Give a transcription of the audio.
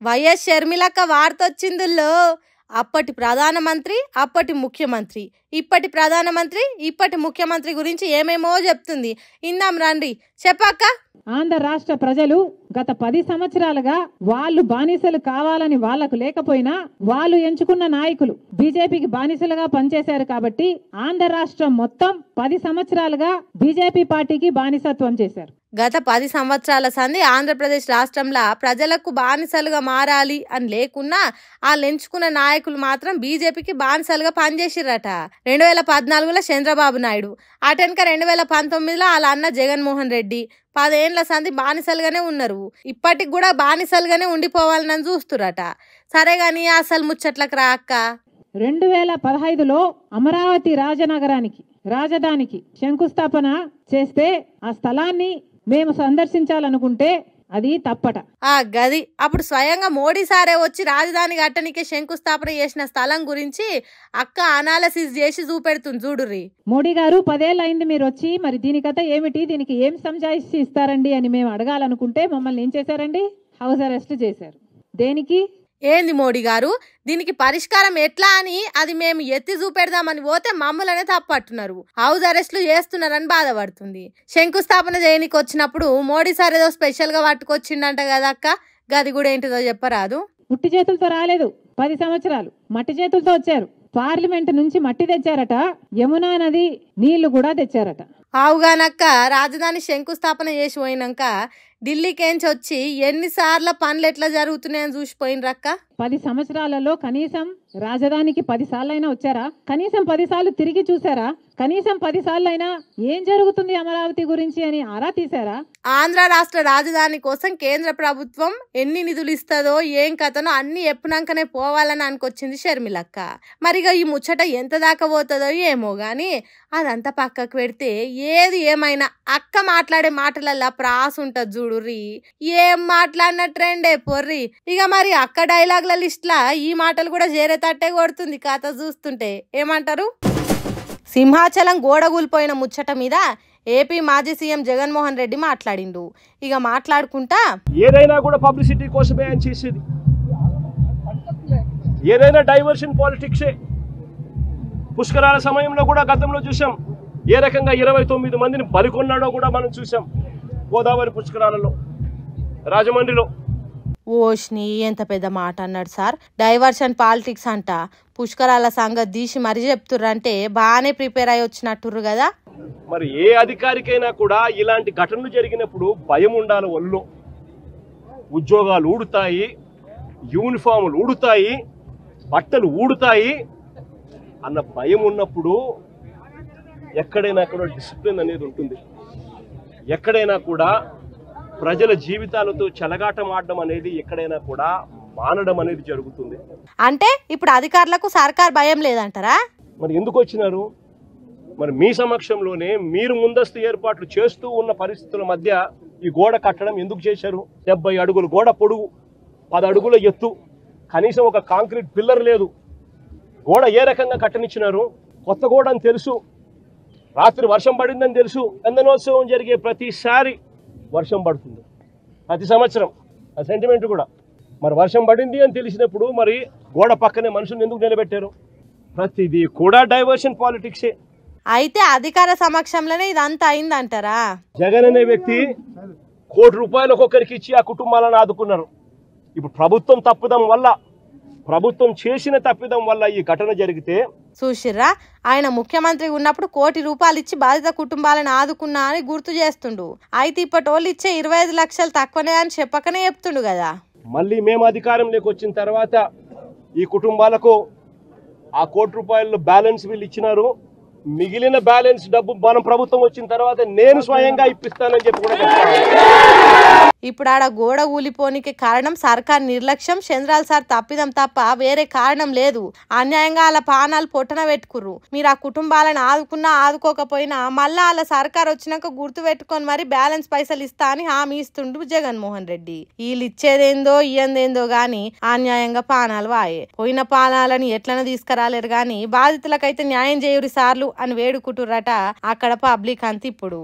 YS షర్మిలక్క వార్తొచ్చిందుల్లో అప్పటి ప్రధానమంత్రి అప్పటి ముఖ్యమంత్రి ఇప్పటి ప్రధానమంత్రి ఇప్పటి ముఖ్యమంత్రి గురించి ఏమేమో చెప్తుంది. ఇందాం రండి. చెప్పక్క. ఆంధ్ర రాష్ట్ర ప్రజలు గత 10 సంవత్సరాలుగా వాళ్ళు బానిసలు కావాలని వాళ్లకు లేకపోయినా వాళ్ళు ఎంచుకున్న నాయకులు బీజేపీకి బానిసలుగా పనిచేశారు కాబట్టి ఆంధ్ర రాష్ట్రం మొత్తం 10 సంవత్సరాలుగా బీజేపీ పార్టీకి బానిసత్వం చేశారు. గత 10 సంవత్సరాల సంది ఆంధ్రప్రదేశ్ రాష్ట్రంలో ప్రజలకు బానిసలుగా మారాలి అని లేకున్నా వాళ్ళు ఎంచుకున్న నాయకులు మాత్రం బీజేపీకి బానిసలుగా పనిచేసిరట. 2014లో చంద్రబాబు నాయుడు, అటెనక 2019లో వాళ్ళ అన్న జగన్మోహన్ రెడ్డి 10 ఏళ్ల సంది బానిసలుగానే ఉన్నారు. ఇప్పటికి కూడా బానిసలుగానే ఉండిపోవాలని చూస్తురట. సరే గాని అసలు ముచ్చట్లకు రా అక్క. 2015లో అమరావతి రాజధానికి శంకుస్థాపన చేస్తే ఆ స్థలాన్ని మేము సందర్శించాలనుకుంటే అది తప్పట. ఆ గది అప్పుడు స్వయంగా మోడీ సారే వచ్చి రాజధాని కట్టనికే శంకుస్థాపన చేసిన స్థలం గురించి అక్క అనాలసిస్ చేసి చూపెడుతుంది చూడుర్రి. మోడీ గారు 10 ఏళ్ళు అయింది మీరు వచ్చి, మరి దీని కథ ఏమిటి, దీనికి ఏం సంజాయిషి ఇస్తారండి అని మేము అడగాలనుకుంటే మమ్మల్ని ఏం చేశారండి? హౌస్ అరెస్ట్ చేశారు. దేనికి? ఏంది మోడీ గారు, దీనికి పరిష్కారం ఎట్లా అని అది మేము ఎత్తి చూపెడదామని పోతే మమ్మల్నే తప్పట్టున్నారు, హౌస్ అరెస్ట్లు చేస్తున్నారని బాధపడుతుంది. శంకుస్థాపన చేయనికి వచ్చినప్పుడు మోడీ సార్ ఏదో స్పెషల్ గా పట్టుకొచ్చిండంట కదా అక్క, గది కూడా ఏంటిదో చెప్పరాదు? ఉట్టి చేతులతో రాలేదు, 10 సంవత్సరాలు మట్టి చేతులతో వచ్చారు. పార్లమెంట్ నుంచి మట్టి తెచ్చారట, యమునా నది నీళ్లు కూడా తెచ్చారట. ఆవుగానక్క రాజధాని శంకుస్థాపన చేసి పోయినాక ఢిల్లీకేంచి వచ్చి ఎన్నిసార్లు పనులు ఎట్లా జరుగుతున్నాయని చూసిపోయినరక్క. 10 సంవత్సరాలలో కనీసం రాజధానికి 10 సార్లు అయినా వచ్చారా? కనీసం 10 సార్లు తిరిగి చూసారా? కనీసం 10 సార్లు అయినా ఏం జరుగుతుంది అమరావతి గురించి అని ఆరా తీశారా? ఆంధ్ర రాష్ట్ర రాజధాని కోసం కేంద్ర ప్రభుత్వం ఎన్ని నిధులు ఇస్తుందో ఏం కథనో అన్ని ఎప్పునాకనే పోవాలని అనుకొచ్చింది షర్మిలక్క. మరిగా ఈ ముచ్చట ఎంత దాకా పోతుందో ఏమో గాని అదంతా పక్కకు పెడితే ఏది ఏమైనా అక్క మాట్లాడే మాటలల్లా ప్రాస ఉంటది చూడుర్రి. ఏం మాట్లాడిన ట్రెండే పొర్రి. ఇక మరి అక్క డైలాగ్ల లిస్ట్లా ఈ మాటలు కూడా చేరేతట్టే కొడుతుంది కథ చూస్తుంటే. ఏమంటారు? సింహాచలం గోడ కూలిపోయిన ముచ్చట మీద ఏపీ మాజీ సీఎం జగన్మోహన్ రెడ్డి మాట్లాడిండు. ఇక మాట్లాడుకుంటా ఏదైనా కూడా పబ్లిసిటీ కోసమే అని చేసేది, ఏదైనా డైవర్షన్ పాలిటిక్సే. పుష్కరాల సమయంలో కూడా గతంలో చూసాం ఏ రకంగా 29 మందిని బలికొన్నాడో కూడా మనం చూసాం గోదావరి పుష్కరాలలో, రాజమండ్రిలో. ఓష్ని ఎంత పెద్ద మాట అన్నాడు సార్. డైవర్షన్ పాలిటిక్స్ అంట, పుష్కరాల సంగతి తీసి మరీ చెప్తుర్రంటే బాగానే ప్రిపేర్ అయ్యి వచ్చినట్టుర్రు కదా. మరి ఏ అధికారికైనా కూడా ఇలాంటి ఘటనలు జరిగినప్పుడు భయం ఉండాలి. ఒళ్ళు ఉద్యోగాలు ఊడుతాయి, యూనిఫాములు ఊడుతాయి, బట్టలు ఊడుతాయి అన్న భయం ఉన్నప్పుడు ఎక్కడైనా కూడా డిసిప్లిన్ అనేది ఉంటుంది. ఎక్కడైనా కూడా ప్రజల జీవితాలతో చెలగాటం ఆడడం అనేది ఎక్కడైనా కూడా మానడం అనేది జరుగుతుంది. అంటే ఇప్పుడు అధికారులకు సర్కార్ భయం లేదంటారా? మరి ఎందుకు వచ్చినారు? మరి మీ సమక్షంలోనే మీరు ముందస్తు ఏర్పాట్లు చేస్తూ ఉన్న పరిస్థితుల మధ్య ఈ గోడ కట్టడం ఎందుకు చేశారు? 70 అడుగులు గోడ పొడుగు, 10 అడుగుల ఎత్తు, కనీసం ఒక కాంక్రీట్ పిల్లర్ లేదు. గోడ ఏ రకంగా కట్టనిచ్చినారు? కొత్త గోడ అని తెలుసు, రాత్రి వర్షం పడిందని తెలుసు. చందనోత్సవం జరిగే ప్రతిసారి వర్షం పడుతుంది, ప్రతి సంవత్సరం. ఆ సెంటిమెంట్ కూడా మరి వర్షం పడింది అని తెలిసినప్పుడు మరి గోడ పక్కనే మనుషులు ఎందుకు నిలబెట్టారు? ప్రతిదీ కూడా డైవర్షన్ పాలిటిక్సే. అయితే అధికార సమక్షంలోనే ఇదంతా అయిందంటారా? జగన్ అనే వ్యక్తి ₹1 కోటి ఒక్కొక్కరికి ఇచ్చి ఆ కుటుంబాలను ఆదుకున్నారు. ఇప్పుడు ప్రభుత్వం తప్పిదం వల్ల, ప్రభుత్వం చేసిన తప్పిదం వల్ల ఈ ఘటన జరిగితే చూసిర్రా, ఆయన ముఖ్యమంత్రి ఉన్నప్పుడు ₹1 కోటి ఇచ్చి బాధిత కుటుంబాలను ఆదుకున్నా అని గుర్తు చేస్తుండు. అయితే ఇప్పటోళ్ళు ఇచ్చే 25 లక్షలు తక్కువనే అని చెప్పకనే చెప్తుండు కదా. మళ్ళీ మేము అధికారంలోకి వచ్చిన తర్వాత ఈ కుటుంబాలకు ఆ ₹1 కోటి బ్యాలెన్స్ వీళ్ళు ఇచ్చినారు. మిగిలిన బ్యాలెన్స్ డబ్బు మనం ప్రభుత్వం వచ్చిన తర్వాత నేను స్వయంగా ఇప్పిస్తానని చెప్పి కూడా ఇప్పుడు ఆడ గోడ ఊలిపోనికి కారణం సర్కార్ నిర్లక్ష్యం, చంద్రాల సార్ తప్పిదం తప్ప వేరే కారణం లేదు. అన్యాయంగా వాళ్ళ పానాలు పొట్టన పెట్టుకుర్రు. మీరు ఆ కుటుంబాలను ఆదుకున్నా ఆదుకోకపోయినా మళ్ళా వాళ్ళ సర్కార్ వచ్చినాక గుర్తు పెట్టుకొని మరి బ్యాలెన్స్ పైసలు ఇస్తా అని హామీ ఇస్తుండు జగన్మోహన్ రెడ్డి. వీళ్ళు ఇచ్చేదేందో ఇయ్యందేందో గాని అన్యాయంగా పానాలు వాయే. పోయిన పానాలని ఎట్లనే తీసుకురాలేరు గాని బాధితులకైతే న్యాయం చేయురి సార్లు అని వేడుకుంటుర్రట అక్కడ పబ్లిక్ అంత ఇప్పుడు.